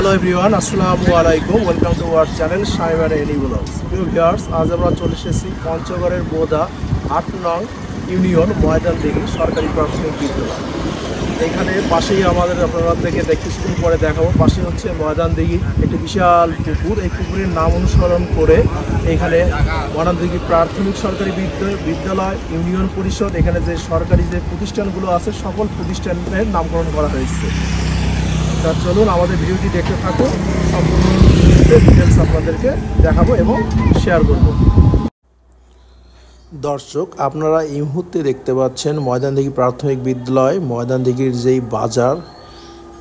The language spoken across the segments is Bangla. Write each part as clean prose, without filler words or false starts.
হ্যালো এভরিওয়ান, আসসালামু আলাইকুম। ওয়েলকাম টু আওয়ার চ্যানেল শাইমার এনি ব্লগস। প্রিয় ভিউয়ার্স, আজ আমরা চলে এসেছি পঞ্চগড়ের বোদা ৮ নং ইউনিয়ন ময়দানদিঘি সরকারি প্রাথমিক বিদ্যালয়। এখানে পাশেই আমাদের আপনাদেরকে দেখতে শুরু করে দেখাবো। পাশে হচ্ছে ময়দানদিঘি একটি বিশাল পুকুর। এই পুকুরের নাম অনুসরণ করে এখানে ময়দানদিঘি প্রাথমিক সরকারি বিদ্যালয়, ইউনিয়ন পরিষদ, এখানে যে সরকারি যে প্রতিষ্ঠানগুলো আছে সকল প্রতিষ্ঠানের নামকরণ করা হয়েছে। তা চলুন আমাদের ভিডিওটি দেখতে থাকুন, সম্পূর্ণ ডিটেলস আপনাদেরকে দেখাবো এবং শেয়ার করব। দর্শক, আপনারা এই মুহূর্তে দেখতে পাচ্ছেন ময়দানদিঘি প্রাথমিক বিদ্যালয়, ময়দানদিঘির যেই বাজার,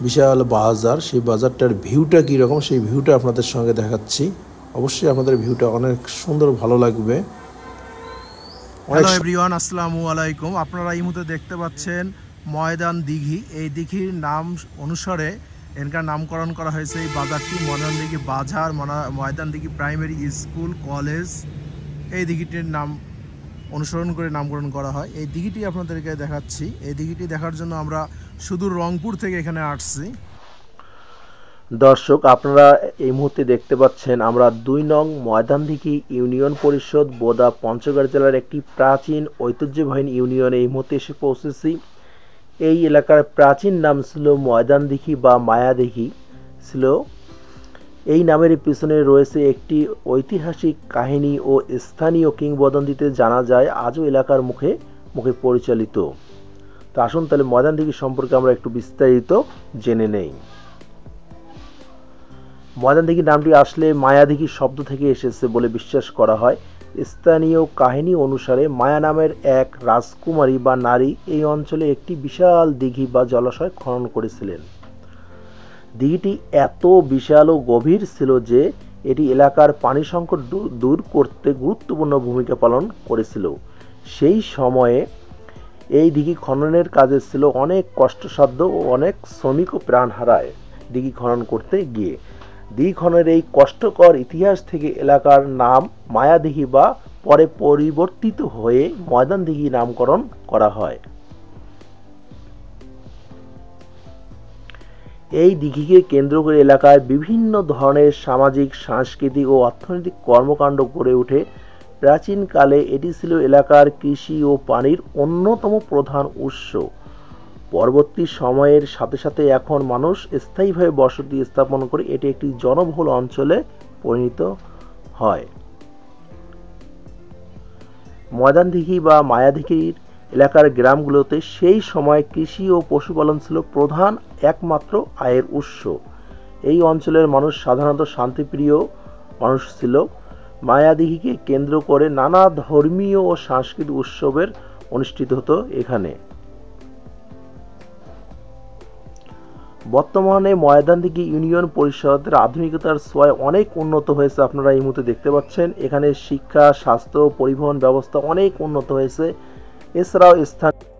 বিশাল বাজার, সেই বাজারটার ভিউটা কীরকম সেই ভিউটা আপনাদের সঙ্গে দেখাচ্ছি। অবশ্যই আপনাদের ভিউটা অনেক সুন্দর, ভালো লাগবে। হ্যালো এভরিওয়ান, আসসালামু আলাইকুম। আপনারা এই মুহূর্তে দেখতে পাচ্ছেন ময়দানদিঘি। এই দিঘির নাম অনুসারে এখানকার নামকরণ করা হয়েছে এই বাজারটি। ময়দানদিঘি বাজার, ময়দানদিঘি প্রাইমারি স্কুল, কলেজ, এই দিঘিটির নাম অনুসরণ করে নামকরণ করা হয়। এই দিঘিটি আপনাদেরকে দেখাচ্ছি। এই দিঘিটি দেখার জন্য আমরা সুদূর রংপুর থেকে এখানে আসছি। দর্শক, আপনারা এই মুহূর্তে দেখতে পাচ্ছেন আমরা ২ নং ময়দানদিঘি ইউনিয়ন পরিষদ, বোদা, পঞ্চগড় জেলার একটি প্রাচীন ঐতিহ্যবাহী ইউনিয়নে এই মুহূর্তে এসে পৌঁছেছি। এই এলাকার প্রাচীন নাম ছিল ময়দানদিঘি বা মায়াদিঘি ছিল। এই নামের পিছনে রয়েছে একটি ঐতিহাসিক কাহিনী ও স্থানীয় কিংবদন্তিতে জানা যায় আজও এলাকার মুখে মুখে পরিচালিত। তো আসুন তাহলে ময়দানদিঘি সম্পর্কে আমরা একটু বিস্তারিত জেনে নেই। ময়দানদিঘি নামটি আসলে মায়াদিঘি শব্দ থেকে এসেছে বলে বিশ্বাস করা হয়। স্থানীয় কাহিনী অনুসারে মায়া নামের এক রাজকুমারী বা নারী এই অঞ্চলে একটি বিশাল দিঘি বা জলাশয় খনন করেছিলেন। দিঘিটি এত বিশাল ও গভীর ছিল যে এটি এলাকার পানি সংকট দূর করতে গুরুত্বপূর্ণ ভূমিকা পালন করেছিল। সেই সময়ে এই দিঘি খননের কাজে ছিল অনেক কষ্টসাধ্য ও অনেক শ্রমিকও প্রাণ হারায় দিঘি খনন করতে গিয়ে। দিঘি খননের এই কষ্টকর ইতিহাস থেকে এলাকার নাম মায়াদিঘি বা পরে পরিবর্তিত হয়ে ময়দানদিঘি নামকরণ করা হয়। এই দিঘিকে কেন্দ্র করে এলাকায় বিভিন্ন ধরনের সামাজিক, সাংস্কৃতিক ও অর্থনৈতিক কর্মকাণ্ড গড়ে ওঠে। প্রাচীনকালে এটি ছিল এলাকার কৃষি ও পানির অন্যতম প্রধান উৎস। পরবর্তী সময়ের সাথে সাথে এখন মানুষ স্থায়ীভাবে বসতি স্থাপন করে এটি একটি জনবহুল অঞ্চলে পরিণত হয়। ময়দানদিঘি বা মায়াদিঘির এলাকার গ্রামগুলোতে সেই সময় কৃষি ও পশুপালন ছিল প্রধান একমাত্র আয়ের উৎস। এই অঞ্চলের মানুষ সাধারণত শান্তিপ্রিয় মানুষ ছিল। মায়াদিঘিকে কেন্দ্র করে নানা ধর্মীয় ও সাংস্কৃতিক উৎসবের অনুষ্ঠিত হতো এখানে। বর্তমানে ময়দানদিঘি ইউনিয়ন পরিষদের আধুনিকতার ছোঁয়ায় অনেক উন্নত হয়েছে। আপনারা এই মুহূর্তে দেখতে পাচ্ছেন এখানে শিক্ষা, স্বাস্থ্য, পরিবহন ব্যবস্থা অনেক উন্নত হয়েছে। এছাড়াও স্থানীয়